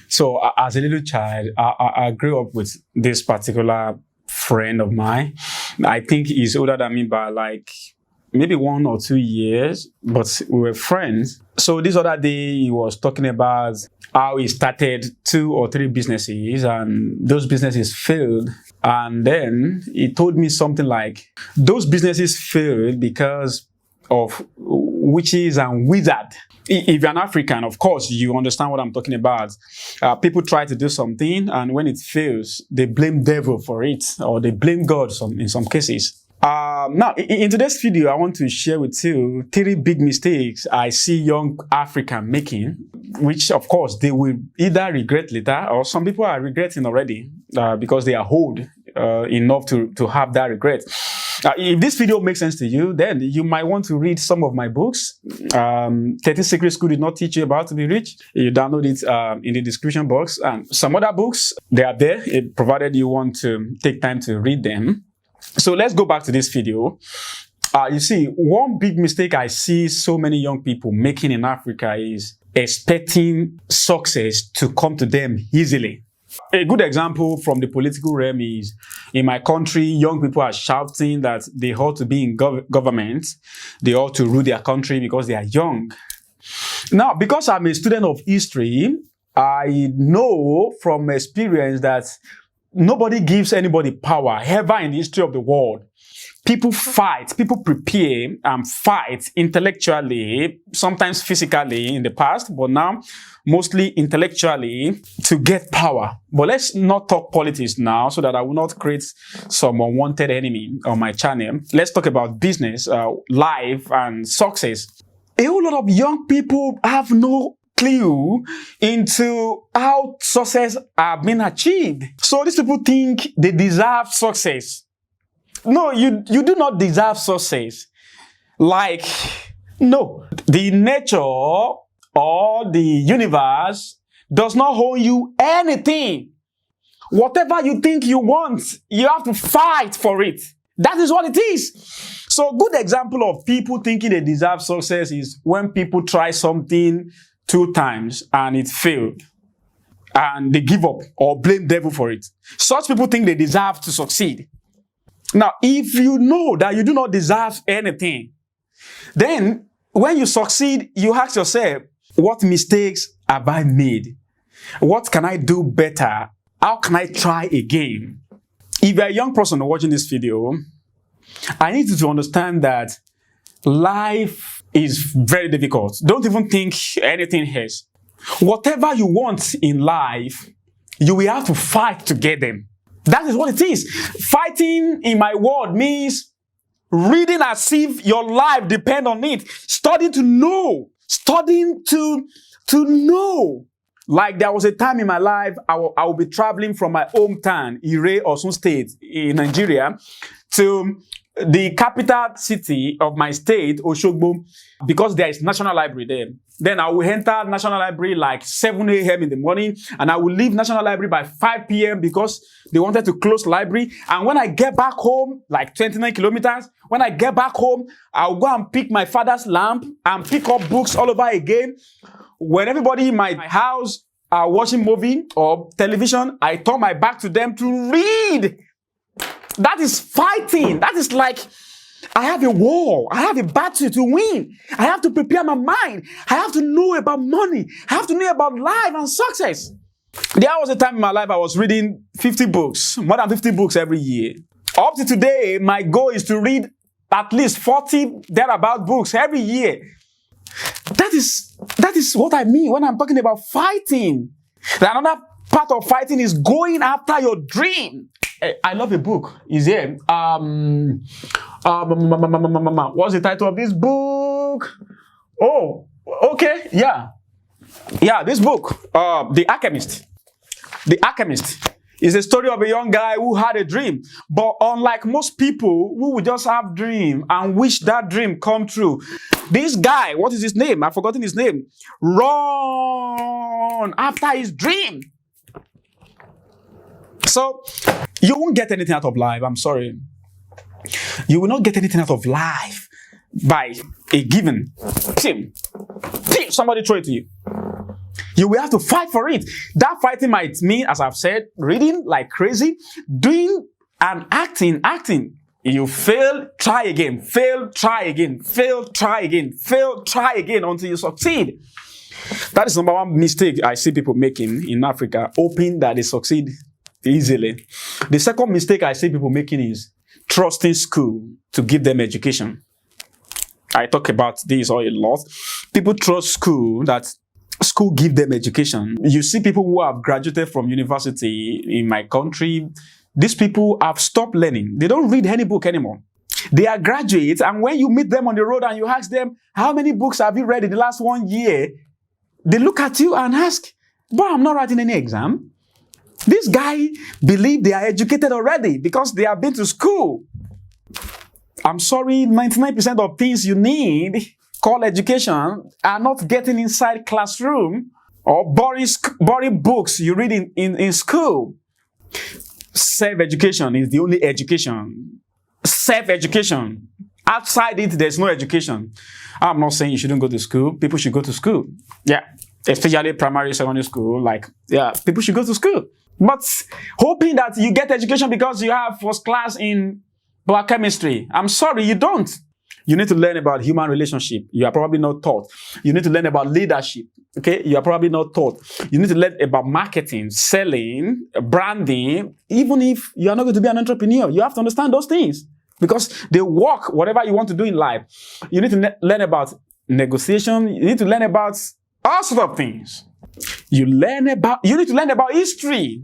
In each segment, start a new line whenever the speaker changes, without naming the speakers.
So as a little child, I grew up with this particular friend of mine. I think he's older than me by like maybe 1 or 2 years, but we were friends. So this other day he was talking about how he started 2 or 3 businesses and those businesses failed. And then he told me something like, those businesses failed because of witches and wizards. If you're an African, of course, you understand what I'm talking about. People try to do something, and when it fails, they blame devil for it, or they blame God in some cases. Now, in today's video, I want to share with you 3 big mistakes I see young Africans making, which, of course, they will either regret later, or some people are regretting already because they are old enough to have that regret. If this video makes sense to you, then you might want to read some of my books. 13 Secrets School Did Not Teach You About to Be Rich. You download it in the description box. And some other books, they are there, provided you want to take time to read them. So let's go back to this video. You see, one big mistake I see so many young people making in Africa is expecting success to come to them easily. A good example from the political realm is, in my country, young people are shouting that they ought to be in government, they ought to rule their country because they are young. Now, because I'm a student of history, I know from experience that nobody gives anybody power ever in the history of the world. People fight, people prepare and fight intellectually, sometimes physically in the past, but now mostly intellectually to get power. But let's not talk politics now so that I will not create some unwanted enemy on my channel. Let's talk about business, life, and success. A whole lot of young people have no clue into how success are being achieved. So these people think they deserve success. No, you do not deserve success. Like, no. The nature or the universe does not owe you anything. Whatever you think you want, you have to fight for it. That is what it is. So a good example of people thinking they deserve success is when people try something 2 times and it failed. And they give up or blame devil for it. Such people think they deserve to succeed. Now, if you know that you do not deserve anything, then when you succeed, you ask yourself, what mistakes have I made? What can I do better? How can I try again? If you're a young person watching this video, I need you to understand that life is very difficult. Don't even think anything else. Whatever you want in life, you will have to fight to get them. That is what it is. Fighting in my word means reading as if your life depends on it. Studying to know. Studying to know. Like there was a time in my life, I will be traveling from my hometown, Ire, Osun State in Nigeria, to the capital city of my state, Oshogbo, because there is National Library there. Then I will enter National Library like 7 a.m. in the morning, and I will leave National Library by 5 p.m. because they wanted to close library. And when I get back home, like 29 kilometers, when I get back home, I'll go and pick my father's lamp and pick up books all over again. When everybody in my house are watching movie or television, I turn my back to them to read. That is fighting. That is like, I have a war. I have a battle to win. I have to prepare my mind. I have to know about money. I have to know about life and success. There was a time in my life I was reading 50 books, more than 50 books every year. Up to today, my goal is to read at least 40 thereabout books every year. That is what I mean when I'm talking about fighting. Another part of fighting is going after your dream. I love a book. Is here. What's the title of this book? Oh, okay, yeah. Yeah, this book, The Alchemist. The Alchemist is a story of a young guy who had a dream. But unlike most people who would just have dream and wish that dream come true, this guy, what is his name? I've forgotten his name. Run after his dream. So, you won't get anything out of life. I'm sorry. You will not get anything out of life by a given thing. Somebody throw it to you. You will have to fight for it. That fighting might mean, as I've said, reading like crazy, doing and acting. You fail, try again, fail, try again, fail, try again, fail, try again until you succeed. That is number one mistake I see people making in Africa, hoping that they succeed easily. The second mistake I see people making is trusting school to give them education. I talk about this a lot. People trust school, that school give them education. You see people who have graduated from university in my country, these people have stopped learning. They don't read any book anymore. They are graduates, and when you meet them on the road and you ask them, how many books have you read in the last 1 year? They look at you and ask, but I'm not writing any exam. This guy believe they are educated already because they have been to school. I'm sorry, 99% of things you need called education are not getting inside classroom or boring books you read in school. Self-education is the only education. Self-education. Outside it, there's no education. I'm not saying you shouldn't go to school. People should go to school. Yeah. Especially primary, secondary school. People should go to school. But hoping that you get education because you have first class in biochemistry. I'm sorry, you don't. You need to learn about human relationship. You are probably not taught. You need to learn about leadership. Okay, you are probably not taught. You need to learn about marketing, selling, branding. Even if you are not going to be an entrepreneur, you have to understand those things because they work whatever you want to do in life. You need to learn about negotiation. You need to learn about all sorts of things. You need to learn about history.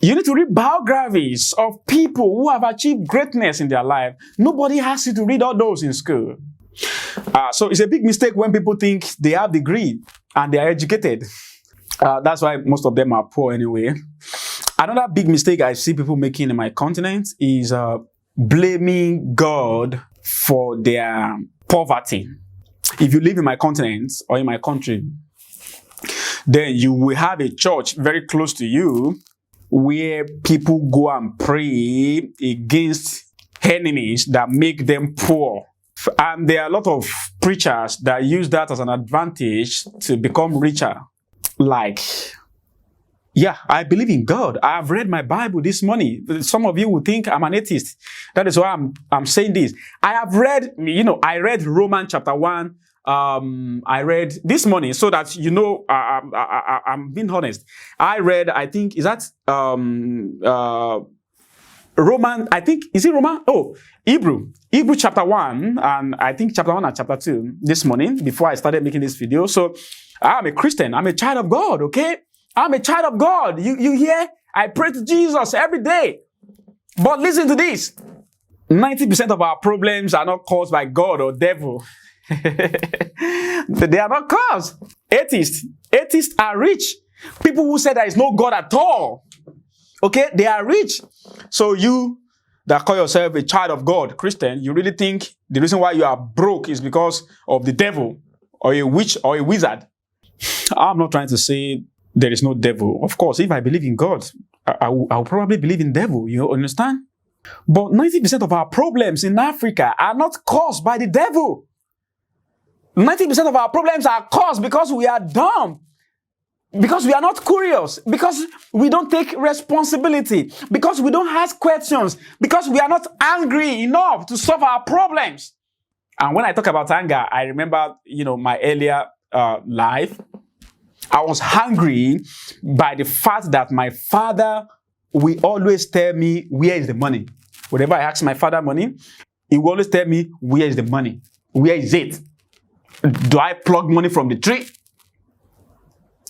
You need to read biographies of people who have achieved greatness in their life. Nobody asks you to read all those in school. So it's a big mistake when people think they have a degree and they are educated. That's why most of them are poor anyway. Another big mistake I see people making in my continent is blaming God for their poverty. If you live in my continent or in my country, then you will have a church very close to you where people go and pray against enemies that make them poor. And there are a lot of preachers that use that as an advantage to become richer. Like, yeah, I believe in God. I have read my Bible this morning. Some of you will think I'm an atheist. That is why I'm saying this. I have read, I read Romans chapter 1. I read this morning so that, I'm being honest. I read, I think, is that, Roman, I think, is it Roman? Oh, Hebrew chapter 1, and I think chapter 1 and chapter 2 this morning before I started making this video. So I'm a Christian. I'm a child of God, okay? I'm a child of God. You hear? I pray to Jesus every day. But listen to this. 90% of our problems are not caused by God or devil. They are not caused. Atheists are rich. People who say there is no God at all. Okay, they are rich. So you that call yourself a child of God, Christian, you really think the reason why you are broke is because of the devil or a witch or a wizard. I'm not trying to say there is no devil. Of course, if I believe in God, I'll probably believe in devil. You understand? But 90% of our problems in Africa are not caused by the devil. 90% of our problems are caused because we are dumb. Because we are not curious, because we don't take responsibility, because we don't ask questions, because we are not angry enough to solve our problems. And when I talk about anger, I remember, my earlier life. I was hungry by the fact that my father will always tell me, where is the money? Whenever I ask my father money, he will always tell me, where is the money? Where is it? Do I pluck money from the tree?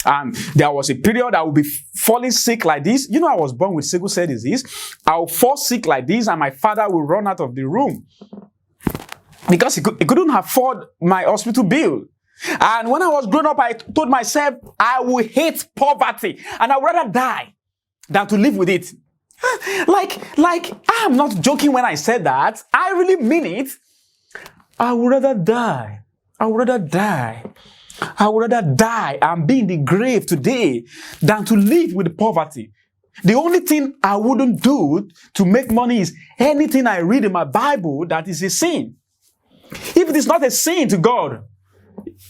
And there was a period I would be falling sick like this. I was born with sickle cell disease. I would fall sick like this and my father would run out of the room because he couldn't afford my hospital bill. And when I was growing up, I told myself I would hate poverty and I would rather die than to live with it. Like I'm not joking when I said that. I really mean it. I would rather die. I would rather die. I would rather die and be in the grave today than to live with poverty. The only thing I wouldn't do to make money is anything I read in my Bible that is a sin. If it is not a sin to God,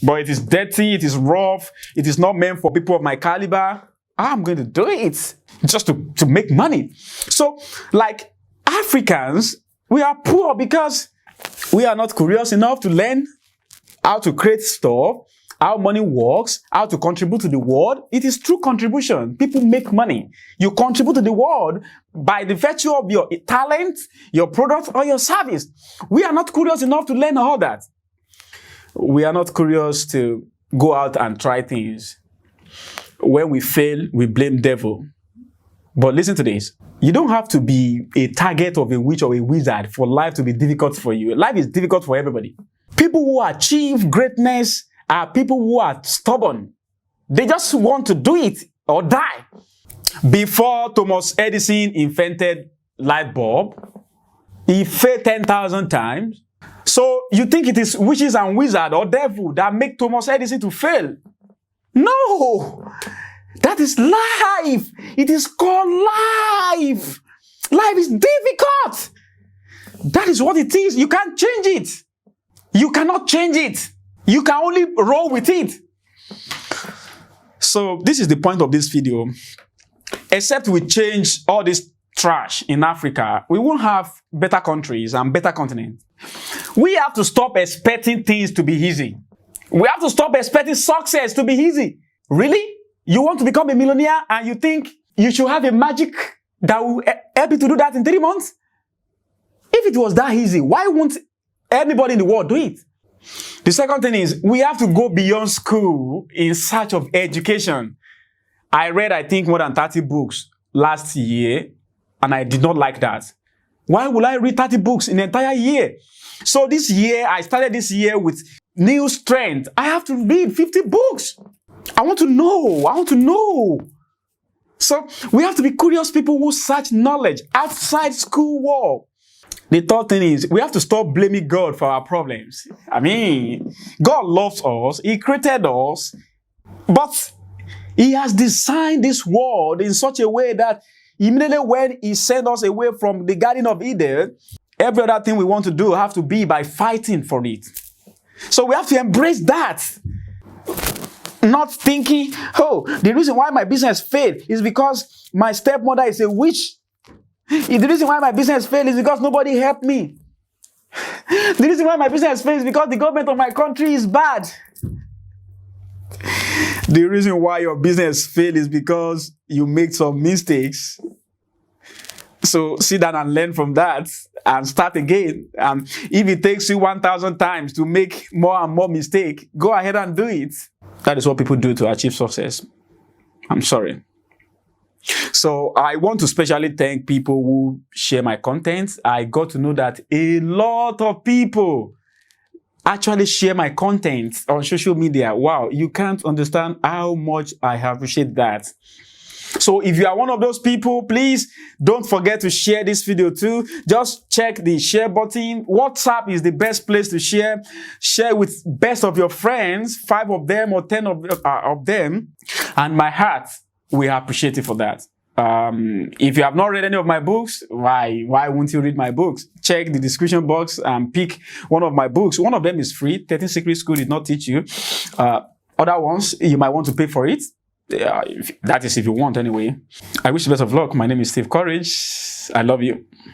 but it is dirty, it is rough, it is not meant for people of my caliber. I'm going to do it just to make money. So, like Africans, we are poor because we are not curious enough to learn how to create stuff, how money works, how to contribute to the world. It is true contribution. People make money. You contribute to the world by the virtue of your talent, your product, or your service. We are not curious enough to learn all that. We are not curious to go out and try things. When we fail, we blame devil. But listen to this. You don't have to be a target of a witch or a wizard for life to be difficult for you. Life is difficult for everybody. People who achieve greatness are people who are stubborn. They just want to do it or die. Before Thomas Edison invented light bulb, he failed 10,000 times. So you think it is witches and wizards or devil that make Thomas Edison to fail? No! That is life. It is called life. Life is difficult. That is what it is. You can't change it. You cannot change it. You can only roll with it. So this is the point of this video. Except we change all this trash in Africa, we won't have better countries and better continents. We have to stop expecting things to be easy. We have to stop expecting success to be easy. Really? You want to become a millionaire and you think you should have a magic that will help you to do that in 3 months? If it was that easy, why won't anybody in the world do it? The second thing is, we have to go beyond school in search of education. I read, I think, more than 30 books last year, and I did not like that. Why would I read 30 books in an entire year? So this year, I started this year with new strength. I have to read 50 books. I want to know. I want to know. So we have to be curious people who search knowledge outside school wall. The third thing is, we have to stop blaming God for our problems. I mean, God loves us. He created us. But He has designed this world in such a way that immediately when He sent us away from the Garden of Eden, every other thing we want to do have to be by fighting for it. So we have to embrace that. Not thinking, oh, the reason why my business failed is because my stepmother is a witch. The reason why my business failed is because nobody helped me. The reason why my business failed is because the government of my country is bad. The reason why your business failed is because you made some mistakes. So sit down and learn from that and start again. And if it takes you 1,000 times to make more and more mistakes, go ahead and do it. That is what people do to achieve success. I'm sorry. So I want to specially thank people who share my content. I got to know that a lot of people actually share my content on social media. Wow, you can't understand how much I appreciate that. So if you are one of those people, please don't forget to share this video too. Just check the share button. WhatsApp is the best place to share. Share with best of your friends, 5 of them or 10 of them. And my heart, we appreciate it for that. If you have not read any of my books, why won't you read my books? Check the description box and pick one of my books. One of them is free. 13 Secret School did not teach you. Other ones, you might want to pay for it. That is if you want anyway. I wish you best of luck. My name is Steve Courage. I love you.